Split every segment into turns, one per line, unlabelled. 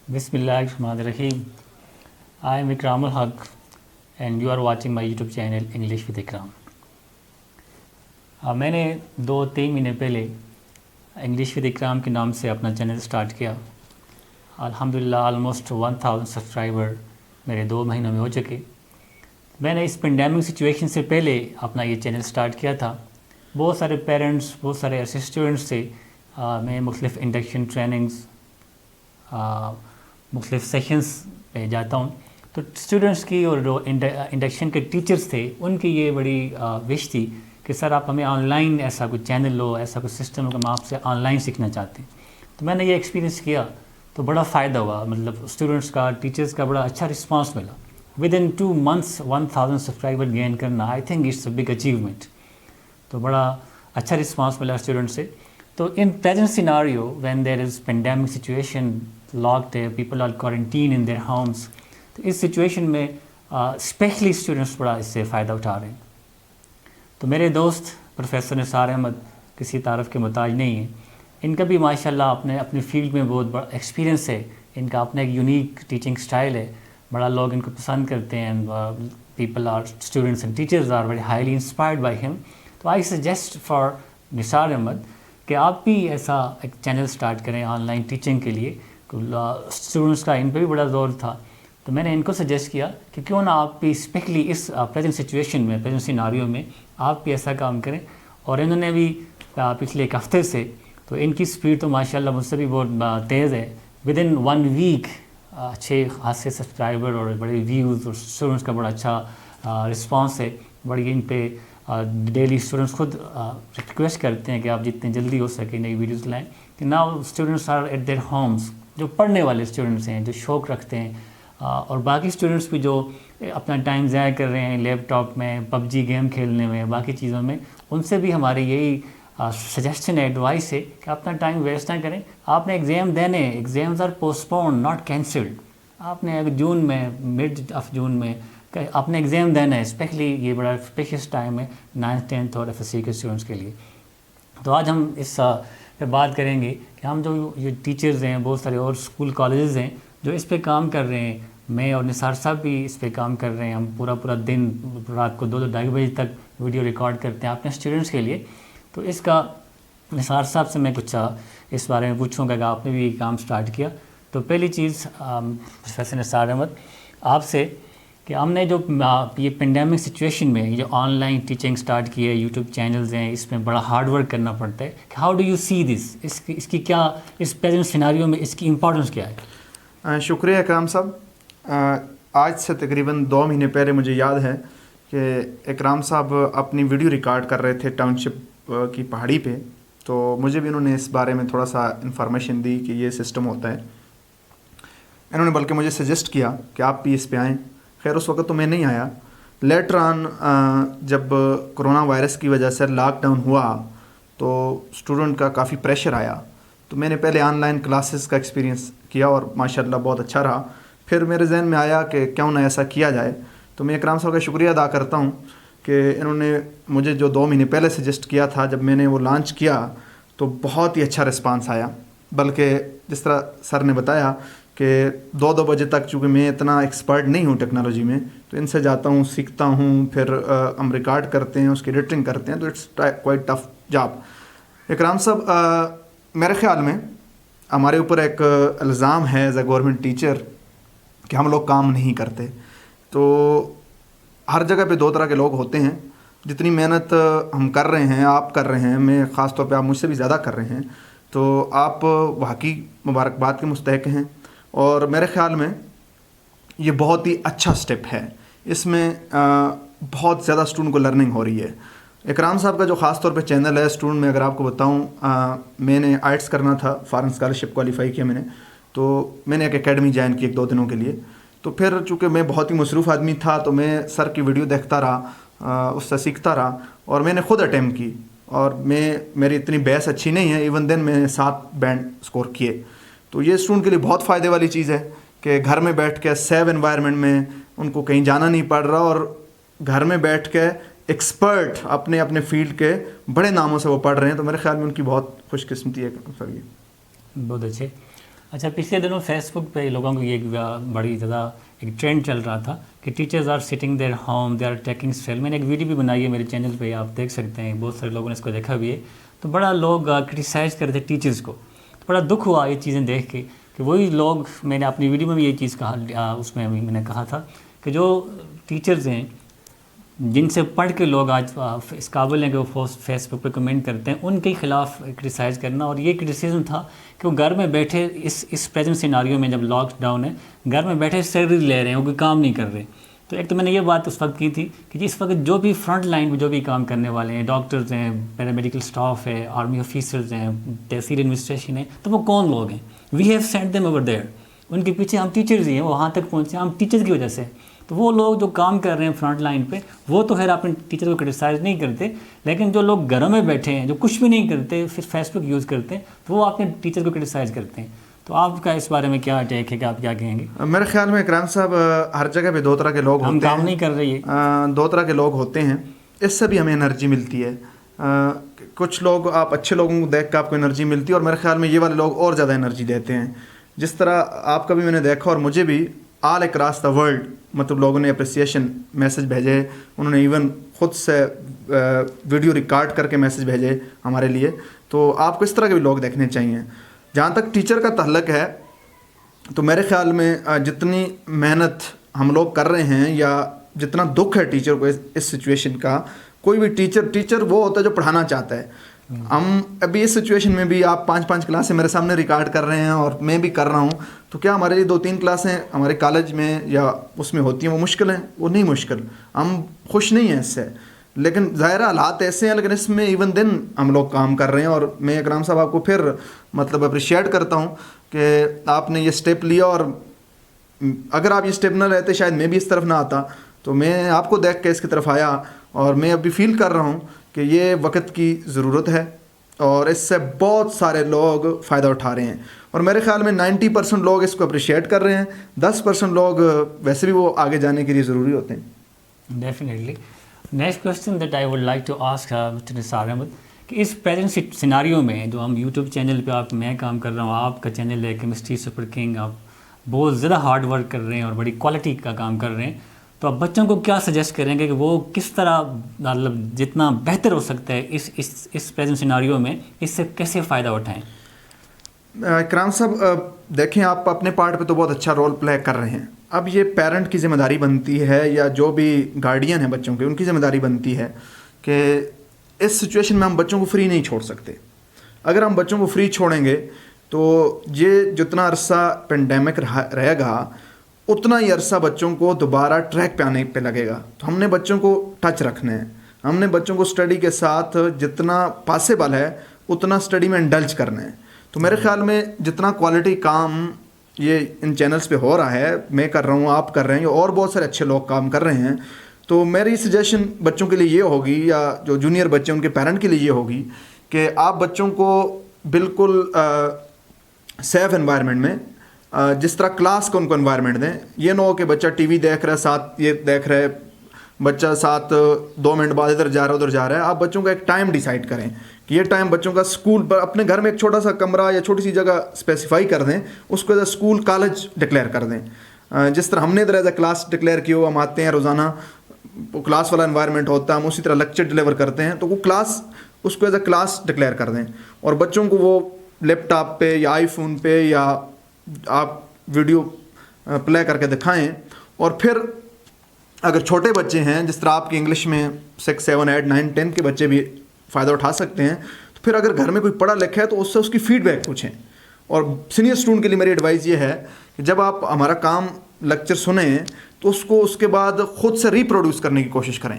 Bismillahirrahmanirrahim. I am Ikram al-Haq and you are watching my YouTube channel English with Ikram. मैंने 2-3 महीने पहले English with इकराम के नाम से अपना चैनल स्टार्ट किया. अल्हम्दुलिल्लाह ऑलमोस्ट 1000 सब्सक्राइबर मेरे 2 महीनों में हो चुके. मैंने इस पेंडेमिक सिचुएशन से पहले अपना ये चैनल स्टार्ट किया था. बहुत सारे पेरेंट्स, बहुत सारे ऐसे स्टूडेंट्स से मैं मुख्तलिफ़ इंडक्शन ट्रेनिंग्स, मुख्तलिफ़ सेशंस पे जाता हूँ. तो स्टूडेंट्स की और जो इंडक्शन के टीचर्स थे उनकी ये बड़ी विश थी कि सर आप हमें ऑनलाइन ऐसा कोई चैनल लो, ऐसा कोई सिस्टम हो कि हम आपसे ऑनलाइन सीखना चाहते हैं. तो मैंने ये एक्सपीरियंस किया तो बड़ा फ़ायदा हुआ. मतलब स्टूडेंट्स का, टीचर्स का बड़ा अच्छा रिस्पांस मिला. Within 2 months 1000 subscriber gain करना, I think it's a big achievement. तो बड़ा अच्छा रिस्पांस मिला स्टूडेंट से. तो in present scenario when there is pandemic situation, locked है, people are quarantine in their homes, तो इस सिचुएशन में स्पेशली स्टूडेंट्स बड़ा इससे फ़ायदा उठा रहे हैं. तो मेरे दोस्त प्रोफेसर निसार अहमद किसी तारफ़ के मोहताज नहीं है. इनका भी माशाल्लाह अपनी फील्ड में बहुत बड़ा एक्सपीरियंस है. इनका अपना एक यूनिक टीचिंग स्टाइल है. बड़ा लोग इनको पसंद करते हैं. People are, students and teachers are very highly inspired by him. तो I suggest for Nisar Ahmed कि आप भी ऐसा एक चैनल स्टार्ट करें ऑनलाइन टीचिंग के लिए. स्टूडेंट्स का इन पर भी बड़ा ज़ोर था. तो मैंने इनको सजेस्ट किया कि क्यों ना आप भी स्पेशली इस प्रेजेंट सिचुएशन में, प्रेजेंट सिनारियो में आप भी ऐसा काम करें. और इन्होंने भी पिछले एक हफ़्ते से, तो इनकी स्पीड तो माशाल्लाह मुझसे भी बहुत तेज़ है. विद इन 1 वीक अच्छे खासे सब्सक्राइबर और बड़े व्यूज़ और स्टूडेंट्स का बड़ा अच्छा रिस्पांस है. बड़ी इन पे डेली स्टूडेंट्स खुद रिक्वेस्ट करते हैं कि आप जितनी जल्दी हो सके नई वीडियोज़ लाएँ. कि now students are at their homes, जो पढ़ने वाले स्टूडेंट्स हैं, जो शौक़ रखते हैं, और बाकी स्टूडेंट्स भी जो अपना टाइम ज़ाया कर रहे हैं लैपटॉप में, पबजी गेम खेलने में, बाकी चीज़ों में, उनसे भी हमारी यही सजेशन एडवाइस है कि अपना टाइम वेस्ट ना करें. आपने एग्ज़ाम देने, exams are postpone not cancelled. आपने जून में, मिड ऑफ जून में आपने एग्ज़ाम देना है. स्पेशली ये बड़ा स्पेशस टाइम है 9th 10th और FSC के स्टूडेंट्स के लिए. तो आज हम इस पे बात करेंगे कि हम जो ये टीचर्स हैं, बहुत सारे और स्कूल कॉलेजेस हैं जो इस पे काम कर रहे हैं. मैं और निसार साहब भी इस पे काम कर रहे हैं. हम पूरा दिन रात को 2-2 बजे तक वीडियो रिकॉर्ड करते हैं अपने स्टूडेंट्स के लिए. तो इसका निसार साहब से मैं कुछ इस बारे में पूछूंगा कि आपने भी काम स्टार्ट किया. तो पहली चीज़ प्रोफेसर निसार अहमद आपसे कि हमने जो ये पेंडेमिक सिचुएशन में ये ऑनलाइन टीचिंग स्टार्ट की है, यूट्यूब चैनल्स हैं, इसमें बड़ा हार्ड वर्क करना पड़ता है. How do you see this, इसकी क्या, इस प्रेजेंट सिनारियो में इसकी इम्पोर्टेंस क्या है?
शुक्रिया इकराम साहब. आज से तकरीबन 2 महीने पहले मुझे याद है कि इकराम साहब अपनी वीडियो रिकॉर्ड कर रहे थे टाउनशिप की पहाड़ी पे. तो मुझे भी इन्होंने इस बारे में थोड़ा सा इन्फॉर्मेशन दी कि ये सिस्टम होता है. इन्होंने बल्कि मुझे सजेस्ट किया कि आप भी इस पे आएँ. खैर उस वक्त तो मैं नहीं आया. लेटर ऑन जब कोरोना वायरस की वजह से लॉकडाउन हुआ तो स्टूडेंट का काफ़ी प्रेशर आया. तो मैंने पहले ऑनलाइन क्लासेस का एक्सपीरियंस किया और माशाल्लाह बहुत अच्छा रहा. फिर मेरे जहन में आया कि क्यों ना ऐसा किया जाए. तो मैं इकराम साहब का शुक्रिया अदा करता हूँ कि इन्होंने मुझे जो 2 महीने पहले सजेस्ट किया था, जब मैंने वो लॉन्च किया तो बहुत ही अच्छा रिस्पांस आया. बल्कि जिस तरह सर ने बताया कि 2-2 बजे तक, चूँकि मैं इतना एक्सपर्ट नहीं हूँ टेक्नोलॉजी में, तो इनसे जाता हूँ, सीखता हूँ, फिर हम रिकॉर्ड करते हैं, उसकी एडिटिंग करते हैं. तो इट्स क्वाइट टफ जॉब. इकराम साहब, मेरे ख़्याल में हमारे ऊपर एक इल्ज़ाम है एज ए गवर्नमेंट टीचर कि हम लोग काम नहीं करते. तो हर जगह पे 2 तरह के लोग होते हैं. जितनी मेहनत हम कर रहे हैं, आप कर रहे हैं, मैं ख़ास तौर पे आप मुझसे भी ज़्यादा कर रहे हैं, तो आप वाकई मुबारकबाद के मुस्तहिक हैं. और मेरे ख़्याल में ये बहुत ही अच्छा स्टेप है. इसमें बहुत ज़्यादा स्टूडेंट को लर्निंग हो रही है. इकराम साहब का जो ख़ास तौर पे चैनल है, स्टूडेंट में अगर आपको बताऊं, मैंने आइट्स करना था, फॉरेन स्कॉलरशिप क्वालिफाई किया मैंने. तो मैंने एक एकेडमी ज्वाइन की 1-2 दिनों के लिए. तो फिर चूँकि मैं बहुत ही मसरूफ़ आदमी था तो मैं सर की वीडियो देखता रहा, उससे सीखता रहा और मैंने ख़ुद अटैम्प्ट की. और मेरी इतनी बेस अच्छी नहीं है, इवन देन मैंने 7 बैंड स्कोर किए. तो ये स्टूडेंट के लिए बहुत फ़ायदे वाली चीज़ है कि घर में बैठ के सेफ एनवायरनमेंट में, उनको कहीं जाना नहीं पड़ रहा और घर में बैठ के एक्सपर्ट अपने अपने फील्ड के बड़े नामों से वो पढ़ रहे हैं. तो मेरे ख्याल में उनकी बहुत खुशकिस्मती है सर. ये
बहुत अच्छे. اچھا، پچھلے دنوں فیس بک پہ لوگوں کو یہ ایک بڑی زیادہ ایک ٹرینڈ چل رہا تھا کہ teachers are sitting their home, they are taking still. میں نے ایک ویڈیو بھی بنائی ہے میرے چینل پہ، آپ دیکھ سکتے ہیں، بہت سارے لوگوں نے اس کو دیکھا بھی ہے. تو بڑا لوگ کرٹیسائز کر رہے تھے ٹیچرز کو. تو بڑا دکھ ہوا یہ چیزیں دیکھ کے کہ وہی لوگ، میں نے اپنی ویڈیو میں بھی یہ چیز کہا، اس میں میں نے کہا تھا کہ جو ٹیچرز ہیں جن سے پڑھ کے لوگ آج اس قابل ہیں کہ وہ فیس بک پہ کمنٹ کرتے ہیں، ان کے خلاف کرٹیسائز کرنا. اور یہ کرٹیسزم تھا کہ وہ گھر میں بیٹھے اس پریزنٹ سیناریو میں، جب لاک ڈاؤن ہے، گھر میں بیٹھے سیلری لے رہے ہیں، وہ کوئی کام نہیں کر رہے. تو ایک تو میں نے یہ بات اس وقت کی تھی کہ اس وقت جو بھی فرنٹ لائن پہ جو بھی کام کرنے والے ہیں، ڈاکٹرز ہیں، پیرامیڈیکل اسٹاف ہے، آرمی آفیسرز ہیں، تحصیل ایڈمنسٹریشن ہے، تو وہ کون لوگ ہیں؟ We have sent them over there. ان کے پیچھے ہم ٹیچرز ہی ہیں، وہ وہاں تک پہنچے ہم ٹیچرز کی وجہ سے. تو وہ لوگ جو کام کر رہے ہیں فرنٹ لائن پہ، وہ تو خیر اپنے ٹیچر کو کرٹیسائز نہیں کرتے، لیکن جو لوگ گھروں میں بیٹھے ہیں، جو کچھ بھی نہیں کرتے، پھر فیس بک یوز کرتے ہیں، تو وہ اپنے ٹیچر کو کرٹیسائز کرتے ہیں. تو آپ کا اس بارے میں کیا ٹیک ہے کہ آپ کیا کہیں گے؟
میرے خیال میں اکرام صاحب، ہر جگہ پہ دو طرح کے لوگ ہوتے ہیں.
ہم کام نہیں کر رہے ہیں.
دو طرح کے لوگ ہوتے ہیں، اس سے بھی ہمیں انرجی ملتی ہے. کچھ لوگ، آپ اچھے لوگوں کو دیکھ کے آپ کو انرجی ملتی ہے، اور میرے خیال میں یہ والے لوگ اور زیادہ انرجی دیتے ہیں. جس طرح آپ کا بھی میں نے دیکھا، اور مجھے بھی آل اکراس دا ورلڈ مطلب لوگوں نے اپریسیشن میسج بھیجے، انہوں نے ایون خود سے ویڈیو ریکارڈ کر کے میسج بھیجے ہمارے لیے. تو آپ کو اس طرح کے بھی لوگ دیکھنے چاہیے. جہاں تک ٹیچر کا تعلق ہے، تو میرے خیال میں جتنی محنت ہم لوگ کر رہے ہیں، یا جتنا دکھ ہے ٹیچر کو اس سچویشن کا، کوئی بھی ٹیچر وہ ہوتا ہے جو پڑھانا چاہتا ہے. ہم ابھی اس سچویشن میں بھی، آپ 5 کلاسیں میرے سامنے ریکارڈ کر رہے ہیں اور میں بھی کر رہا ہوں، تو کیا ہمارے لیے 2-3 کلاسیں ہمارے کالج میں یا اس میں ہوتی ہیں وہ مشکل ہیں؟ وہ نہیں مشکل. ہم خوش نہیں ہیں اس سے، لیکن ظاہر حالات ایسے ہیں، لیکن اس میں ایون دن ہم لوگ کام کر رہے ہیں. اور میں اکرام صاحب آپ کو پھر مطلب اپریشیٹ کرتا ہوں کہ آپ نے یہ اسٹیپ لیا، اور اگر آپ یہ اسٹیپ نہ لیتے شاید میں بھی اس طرف نہ آتا. تو میں آپ کو دیکھ کے اس کی طرف آیا، اور میں ابھی فیل کر رہا ہوں کہ یہ وقت کی ضرورت ہے، اور اس سے بہت سارے لوگ فائدہ اٹھا رہے ہیں. اور میرے خیال میں 90% لوگ اس کو اپریشیٹ کر رہے ہیں، 10% لوگ ویسے بھی وہ آگے جانے کے لیے ضروری ہوتے ہیں.
Definitely. Next question that I would like to ask mister Nisar Ahmed, کہ اس پریزنٹ سیناریو میں جو ہم یوٹیوب چینل پہ میں کام کر رہا ہوں، آپ کا چینل ہے کیمسٹری سپر کنگ، آپ بہت زیادہ ہارڈ ورک کر رہے ہیں اور بڑی کوالٹی کا کام کر رہے ہیں. تو آپ بچوں کو کیا سجیسٹ کریں گے کہ وہ کس طرح مطلب جتنا بہتر ہو سکتا ہے اس پریزنٹ سیناریو میں، اس سے کیسے فائدہ اٹھائیں؟
اکرام صاحب دیکھیں، آپ اپنے پارٹ پہ تو بہت اچھا رول پلے کر رہے ہیں. اب یہ پیرنٹ کی ذمہ داری بنتی ہے، یا جو بھی گارڈین ہیں بچوں کے، ان کی ذمہ داری بنتی ہے کہ اس سچویشن میں ہم بچوں کو فری نہیں چھوڑ سکتے. اگر ہم بچوں کو فری چھوڑیں گے تو یہ جتنا عرصہ پینڈیمک رہے گا، اتنا ہی عرصہ بچوں کو دوبارہ ٹریک پہ آنے پہ لگے گا. تو ہم نے بچوں کو ٹچ رکھنا ہے، ہم نے بچوں کو اسٹڈی کے ساتھ جتنا پاسبل ہے اتنا اسٹڈی میں انڈلج کرنا ہے. تو میرے خیال میں جتنا کوالٹی کام یہ ان چینلز پہ ہو رہا ہے، میں کر رہا ہوں، آپ کر رہے ہیں، اور بہت سارے اچھے لوگ کام کر رہے ہیں، تو میری سجیشن بچوں کے لیے یہ ہوگی، یا جو جونیئر بچے ان کے پیرنٹ کے لیے یہ ہوگی کہ آپ بچوں کو بالکل سیف انوائرمنٹ میں، جس طرح کلاس کا ان کو انوائرمنٹ دیں. یہ نہ ہو کہ بچہ ٹی وی دیکھ رہا ہے، ساتھ یہ دیکھ رہا ہے، بچہ ساتھ 2 منٹ بعد ادھر جا رہا ہے ادھر جا رہا ہے. آپ بچوں کا ایک ٹائم ڈیسائیڈ کریں کہ یہ ٹائم بچوں کا اسکول پر، اپنے گھر میں ایک چھوٹا سا کمرہ یا چھوٹی سی جگہ اسپیسیفائی کر دیں، اس کو as a school college declare کر دیں. جس طرح ہم نے ادھر ایز اے کلاس ڈکلیئر کی ہو، ہم آتے ہیں روزانہ، کلاس والا انوائرمنٹ ہوتا ہے، ہم اسی طرح لیکچر ڈلیور کرتے ہیں، تو وہ کلاس، اس کو ایز اے کلاس ڈکلیئر کر دیں. اور بچوں کو وہ لیپ ٹاپ پہ یا آئی فون پہ یا آپ ویڈیو پلے کر کے دکھائیں. اور پھر اگر چھوٹے بچے ہیں، جس طرح آپ کی انگلش میں 6, 7, 8, 9, 10 کے بچے بھی فائدہ اٹھا سکتے ہیں، تو پھر اگر گھر میں کوئی پڑھا لکھا ہے تو اس سے اس کی فیڈ بیک پوچھیں. اور سینئر اسٹوڈنٹ کے لیے میری ایڈوائز یہ ہے کہ جب آپ ہمارا کام لیکچر سنیں تو اس کو اس کے بعد خود سے ریپروڈیوس کرنے کی کوشش کریں،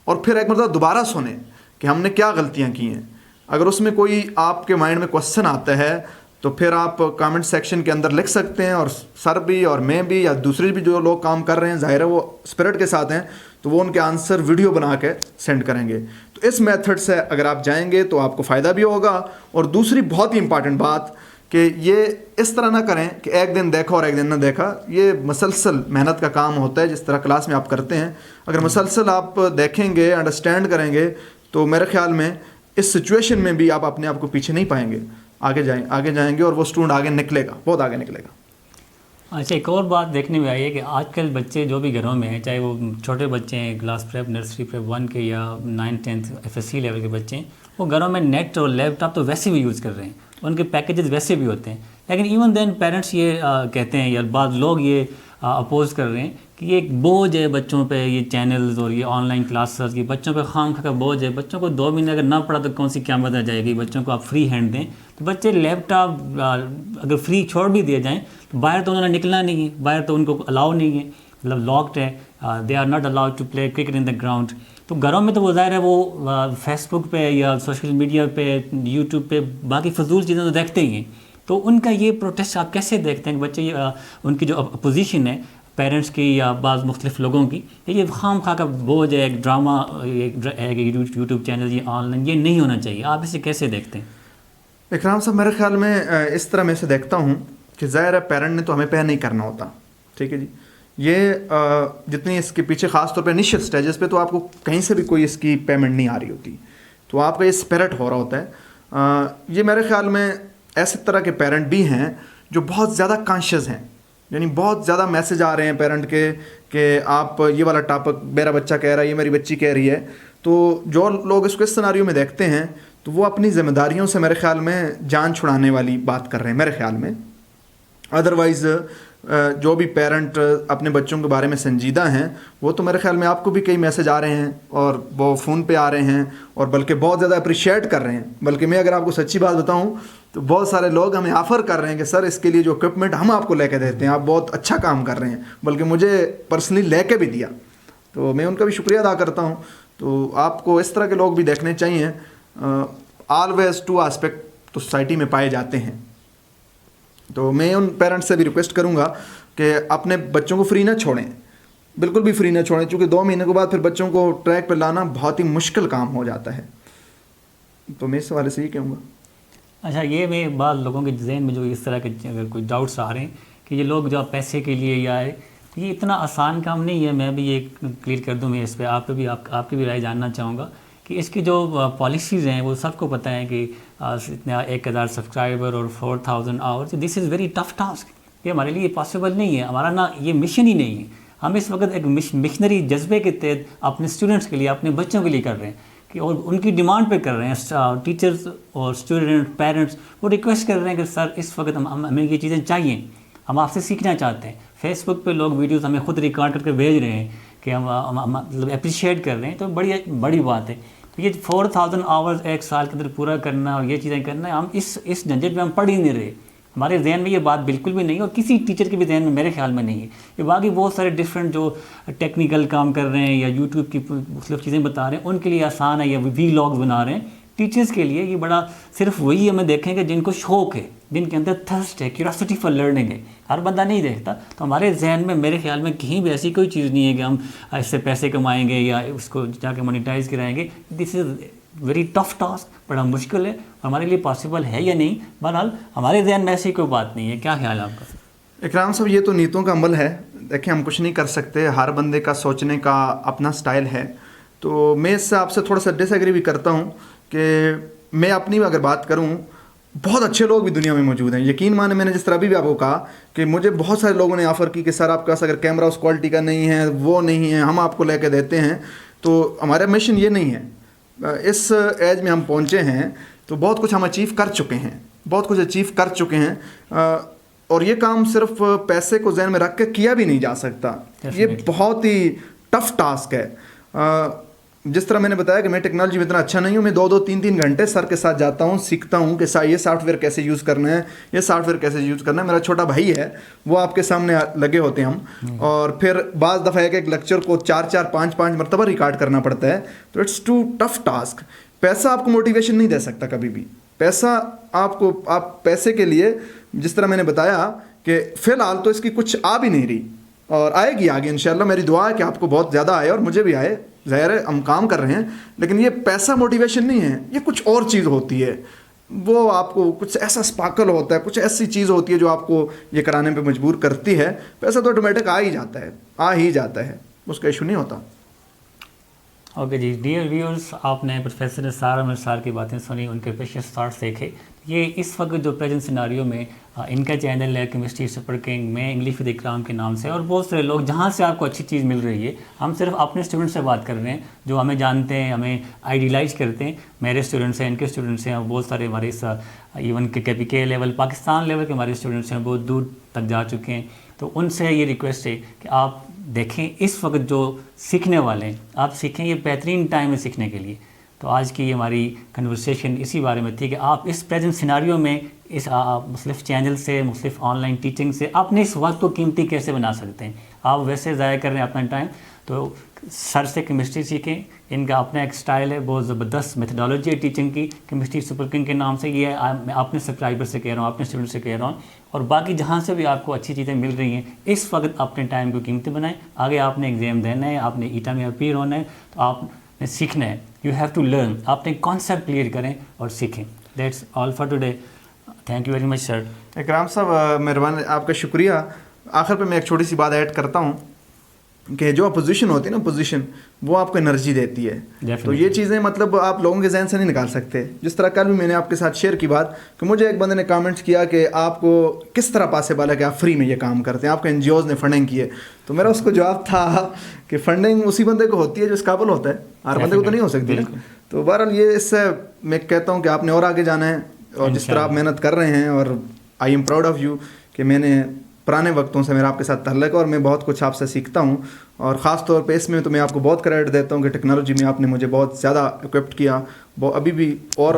اور پھر ایک مرتبہ دوبارہ سنیں کہ ہم نے کیا غلطیاں کی ہیں. اگر اس میں کوئی آپ کے مائنڈ میں کوسچن آتا ہے تو پھر آپ کامنٹ سیکشن کے اندر لکھ سکتے ہیں، اور سر بھی اور میں بھی یا دوسرے بھی جو لوگ کام کر رہے ہیں، ظاہر ہے وہ اسپرٹ کے ساتھ ہیں، تو وہ ان کے آنسر ویڈیو بنا کے سینڈ کریں گے. تو اس میتھڈ سے اگر آپ جائیں گے تو آپ کو فائدہ بھی ہوگا. اور دوسری بہت ہی امپارٹنٹ بات کہ یہ اس طرح نہ کریں کہ ایک دن دیکھا اور ایک دن نہ دیکھا. یہ مسلسل محنت کا کام ہوتا ہے، جس طرح کلاس میں آپ کرتے ہیں. اگر مسلسل آپ دیکھیں گے، انڈرسٹینڈ کریں گے، تو میرے خیال میں اس سچویشن میں بھی آپ اپنے آپ کو پیچھے نہیں پائیں گے. आगे जाएंगे और वो स्टूडेंट आगे निकलेगा, बहुत आगे निकलेगा।
अच्छा, एक और बात देखने में आई है कि आजकल बच्चे जो भी घरों में हैं, चाहे वो छोटे बच्चे हैं क्लास प्रेप नर्सरी प्रेप 1 के या 9th 10th FSC लेवल के बच्चे हैं, वो घरों में नेट और लैपटॉप तो वैसे भी यूज़ कर रहे हैं, उनके पैकेजेस वैसे भी होते हैं, लेकिन इवन देन पेरेंट्स ये कहते हैं या बाद लोग ये अपोज कर रहे हैं कि ये एक बोझ है बच्चों पे, ये चैनल्स और ये ऑनलाइन क्लासेस, ये बच्चों पे खामखा का बोझ है। बच्चों को 2 महीने अगर ना पढ़ा तो कौन सी क़यामत आ जाएगी। बच्चों को आप फ्री हैंड दें तो बच्चे लैपटॉप अगर फ्री छोड़ भी दिए जाएँ तो बाहर तो उन्होंने निकलना नहीं है, बाहर तो उनको अलाउ नहीं है, मतलब लॉक्ड है, they are not allowed to play cricket in the ground. तो घरों में तो वो ज़ाहिर है वो फेसबुक पे या सोशल मीडिया पे यूट्यूब पे बाकी फजूल चीज़ें तो देखते ही हैं। तो उनका ये प्रोटेस्ट आप कैसे देखते हैं कि बच्चे उनकी जो अपोजिशन है पेरेंट्स की या बाज़ मुख्तलिफ लोगों की, ये खाम खा का बोझ है, एक ड्रामा, एक यूट्यूब चैनल, ये ऑनलाइन, ये नहीं होना चाहिए, आप इसे कैसे देखते हैं?
इकराम साहब, मेरे ख्याल में इस तरह मैं इसे देखता हूँ कि ज़ाहिर है पेरेंट ने तो हमें पे नहीं करना होता, ठीक है जी। ये जितनी इसके पीछे ख़ास तौर पे इनिशियल स्टेजेस पे तो आपको कहीं से भी कोई इसकी पेमेंट नहीं आ रही होती, तो आपका ये स्पिरिट हो रहा होता है। ये मेरे ख्याल में ऐसे तरह के पेरेंट भी हैं जो बहुत ज़्यादा कॉन्शियस हैं, यानी बहुत ज़्यादा मैसेज आ रहे हैं पेरेंट के कि आप ये वाला टॉपिक मेरा बच्चा कह रहा है, ये मेरी बच्ची कह रही है। तो जो लोग इसको इस सिनेरियो में देखते हैं तो वो अपनी ज़िम्मेदारियों से मेरे ख्याल में जान छुड़ाने वाली बात कर रहे हैं मेरे ख्याल में। अदरवाइज़ जो भी पेरेंट अपने बच्चों के बारे में संजीदा हैं वो तो मेरे ख्याल में आपको भी कई मैसेज आ रहे हैं और वो फ़ोन पे आ रहे हैं और बल्कि बहुत ज़्यादा अप्रिशिएट कर रहे हैं। बल्कि मैं अगर आपको सच्ची बात बताऊं तो बहुत सारे लोग हमें ऑफ़र कर रहे हैं कि सर इसके लिए जो इक्विपमेंट हम आपको लेके देते हैं, आप बहुत अच्छा काम कर रहे हैं, बल्कि मुझे पर्सनली लेके भी दिया, तो मैं उनका भी शुक्रिया अदा करता हूँ। तो आपको इस तरह के लोग भी देखने चाहिए। ऑलवेज 2 एस्पेक्ट तो सोसाइटी में पाए जाते हैं। तो मैं उन पेरेंट्स से भी रिक्वेस्ट करूंगा कि अपने बच्चों को फ्री ना छोड़ें, बिल्कुल भी फ्री ना छोड़ें, क्योंकि 2 महीने के बाद फिर बच्चों को ट्रैक पर लाना बहुत ही मुश्किल काम हो जाता है। तो मैं इस हवाले से ही कहूँगा।
अच्छा, ये मैं बाद लोगों के जहन में जो इस तरह के अगर कोई डाउट्स आ रहे हैं कि ये लोग जो पैसे के लिए या है, तो ये इतना आसान काम नहीं है। मैं भी ये क्लियर कर दूँ, मैं इस पर आप पे भी आपकी भी राय जानना चाहूँगा कि इसकी जो पॉलिसीज़ हैं वो सबको पता है कि इतना 1000 सब्सक्राइबर और 4000 hours, this is very tough task. ये हमारे लिए पॉसिबल नहीं है, हमारा ना ये मिशन ही नहीं है। हम इस वक्त एक मिशनरी जज्बे के तहत अपने स्टूडेंट्स के लिए, अपने बच्चों के लिए कर रहे हैं कि और उनकी डिमांड पे कर रहे हैं। टीचर्स और स्टूडेंट पेरेंट्स वो रिक्वेस्ट कर रहे हैं कि सर इस वक्त हमें ये चीज़ें चाहिए, हम आपसे सीखना चाहते हैं। फेसबुक पे लोग वीडियोस हमें खुद रिकॉर्ड करके भेज रहे हैं कि हम मतलब अप्रिशिएट कर रहे हैं, तो बड़ी बात है। तो ये 4000 आवर्स 1 साल के अंदर पूरा करना और ये चीज़ें करना, हम इस झंझट में हम पढ़ ही नहीं रहे। हमारे जहन में ये बात बिल्कुल भी नहीं है और किसी टीचर के भी जहन में मेरे ख्याल में नहीं है। ये बाकी बहुत सारे डिफरेंट जो टेक्निकल काम कर रहे हैं या यूट्यूब की मुख्तलिफ चीज़ें बता रहे हैं, उनके लिए आसान है, या वीलॉग्स बना रहे हैं। टीचर्स के लिए ये बड़ा सिर्फ वही हमें देखेंगे जिनको शौक़ है, जिनके अंदर थर्स्ट है, क्यूरियोसिटी फॉर लर्निंग है। हर बंदा नहीं देखता। तो हमारे जहन में मेरे ख्याल में कहीं भी ऐसी कोई चीज़ नहीं है कि हम इससे पैसे कमाएंगे या उसको जाके मोनेटाइज कराएंगे। This is very tough task, बड़ा मुश्किल है, हमारे लिए पॉसिबल है या नहीं, बहरहाल हमारे जहन में ऐसी कोई बात नहीं है। क्या ख्याल है आपका?
इकराम साहब, ये तो नीतों का अमल है। देखिए, हम कुछ नहीं कर सकते, हर बंदे का सोचने का अपना स्टाइल है। तो मैं इससे आपसे थोड़ा सा डिसएग्री भी करता हूँ कि मैं अपनी अगर बात करूँ, बहुत अच्छे लोग भी दुनिया में मौजूद हैं। यकीन माने, मैंने जिस तरह अभी भी आपको कहा कि मुझे बहुत सारे लोगों ने ऑफ़र की कि सर आपके पास अगर कैमरा उस क्वालिटी का नहीं है, वो नहीं है, हम आपको लेके देते हैं। तो हमारा मिशन ये नहीं है। इस एज में हम पहुँचे हैं तो बहुत कुछ हम अचीव कर चुके हैं, और ये काम सिर्फ पैसे को ज़हन में रख के किया भी नहीं जा सकता। ये बहुत ही टफ टास्क है। जिस तरह मैंने बताया कि मैं टेक्नोलॉजी में इतना अच्छा नहीं हूँ, मैं 2-2, 3-3 घंटे सर के साथ जाता हूँ, सीखता हूँ कि ये सॉफ्टवेयर कैसे यूज़ करना है, ये सॉफ्टवेयर कैसे यूज़ करना है। मेरा छोटा भाई है, वो आपके सामने लगे होते हैं हम, और फिर बाज़ दफ़ा एक लेक्चर को 4-4, 5-5 मरतबा रिकॉर्ड करना पड़ता है। तो इट्स टू टफ टास्क। पैसा आपको मोटिवेशन नहीं दे सकता कभी भी। पैसा आप पैसे के लिए, जिस तरह मैंने बताया कि फ़िलहाल तो इसकी कुछ आ भी नहीं रही और आएगी आगे इंशाल्लाह। मेरी दुआ है कि आपको बहुत ज़्यादा आए और मुझे भी आए। ज़ाहिर है हम काम कर रहे हैं, लेकिन ये पैसा मोटिवेशन नहीं है, ये कुछ और चीज़ होती है। वो आपको कुछ ऐसा स्पार्कल होता है, कुछ ऐसी चीज़ होती है जो आपको ये कराने पे मजबूर करती है। पैसा तो ऑटोमेटिक आ ही जाता है, उसका इशू नहीं होता।
اوکے جی، ڈیئر ویورز، آپ نے پروفیسر نثار احمد سار کی باتیں سنی، ان کے پریشیس تھاٹس دیکھے. یہ اس وقت جو پریزنٹ سیناریو میں ان کا چینل ہے کیمسٹری سپر کنگ، میں انگلش ود اکرام کے نام سے، اور بہت سارے لوگ جہاں سے آپ کو اچھی چیز مل رہی ہے. ہم صرف اپنے اسٹوڈنٹ سے بات کر رہے ہیں جو ہمیں جانتے ہیں، ہمیں آئیڈیلائز کرتے ہیں. میرے اسٹوڈنٹس ہیں، ان کے اسٹوڈنٹس ہیں، اور بہت سارے ہمارے اس ایون کہ کے لیول، پاکستان لیول کے ہمارے اسٹوڈنٹس ہیں، بہت دور تک جا چکے ہیں. تو ان سے یہ ریکویسٹ ہے کہ آپ دیکھیں اس وقت جو سیکھنے والے ہیں، آپ سیکھیں، یہ بہترین ٹائم ہے سیکھنے کے لیے. تو آج کی ہماری کنورسیشن اسی بارے میں تھی کہ آپ اس پریزنٹ سیناریو میں اس مختلف چینل سے، مختلف آن لائن ٹیچنگ سے اپنے اس وقت کو قیمتی کیسے بنا سکتے ہیں. آپ ویسے ضائع کر رہے ہیں اپنا ٹائم، تو سر سے کیمسٹری سیکھیں. ان کا اپنا ایک سٹائل ہے، بہت زبردست میتھڈالوجی ہے ٹیچنگ کی، کیمسٹری سپر کنگ کے نام سے. یہ میں اپنے سبسکرائبر سے کہہ رہا ہوں، اپنے اسٹوڈنٹ سے کہہ رہا ہوں، اور باقی جہاں سے بھی آپ کو اچھی چیزیں مل رہی ہیں، اس وقت اپنے ٹائم کو قیمتی بنائیں. آگے آپ نے ایگزام دینا ہے، آپ نے ایٹا میں اپیئر ہونا ہے، تو آپ نے سیکھنا ہے. You have to learn. آپ نے کانسیپٹ کلیئر کریں اور سیکھیں. That's all for today. Thank you very much sir.
Ikram صاحب، مہربانی، آپ کا شکریہ. آخر پہ میں ایک چھوٹی سی بات ایڈ کرتا ہوں کہ جو اپوزیشن ہوتی ہے نا، پوزیشن، وہ آپ کو انرجی دیتی ہے. تو یہ چیزیں مطلب آپ لوگوں کے ذہن سے نہیں نکال سکتے. جس طرح کل بھی میں نے آپ کے ساتھ شیئر کی بات کہ مجھے ایک بندے نے کامنٹس کیا کہ آپ کو کس طرح پاسبل ہے کہ آپ فری میں یہ کام کرتے ہیں، آپ کو این جی اوز نے فنڈنگ کی ہے. تو میرا اس کو جواب تھا کہ فنڈنگ اسی بندے کو ہوتی ہے جو اس قابل ہوتا ہے، ہر بندے کو تو نہیں ہو سکتی. تو بہرحال یہ اس سے میں کہتا ہوں کہ آپ نے اور آگے جانا ہے، اور جس طرح آپ محنت کر رہے ہیں، اور I am proud of you کہ میں نے پرانے وقتوں سے میرا آپ کے ساتھ تعلق ہے، اور میں بہت کچھ آپ سے سیکھتا ہوں. اور خاص طور پہ اس میں تو میں آپ کو بہت کریڈٹ دیتا ہوں کہ ٹیکنالوجی میں آپ نے مجھے بہت زیادہ اکوپڈ کیا. ابھی بھی اور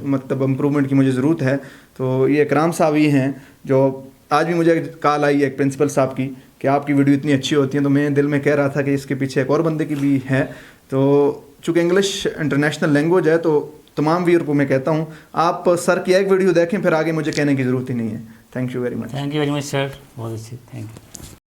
مطلب امپرومنٹ کی مجھے ضرورت ہے. تو یہ اکرام صاحب ہی ہیں جو آج بھی مجھے کال آئی ایک پرنسپل صاحب کی کہ آپ کی ویڈیو اتنی اچھی ہوتی ہیں. تو میں دل میں کہہ رہا تھا کہ اس کے پیچھے ایک اور بندے کی بھی ہے. تو چونکہ انگلش انٹرنیشنل لینگویج ہے، تو تمام ویور کو میں کہتا ہوں آپ سر کی ایک ویڈیو دیکھیں، پھر آگے مجھے کہنے کی ضرورت ہی نہیں ہے. Thank you very much.
Thank you very much sir. بہت اچھی. Thank you.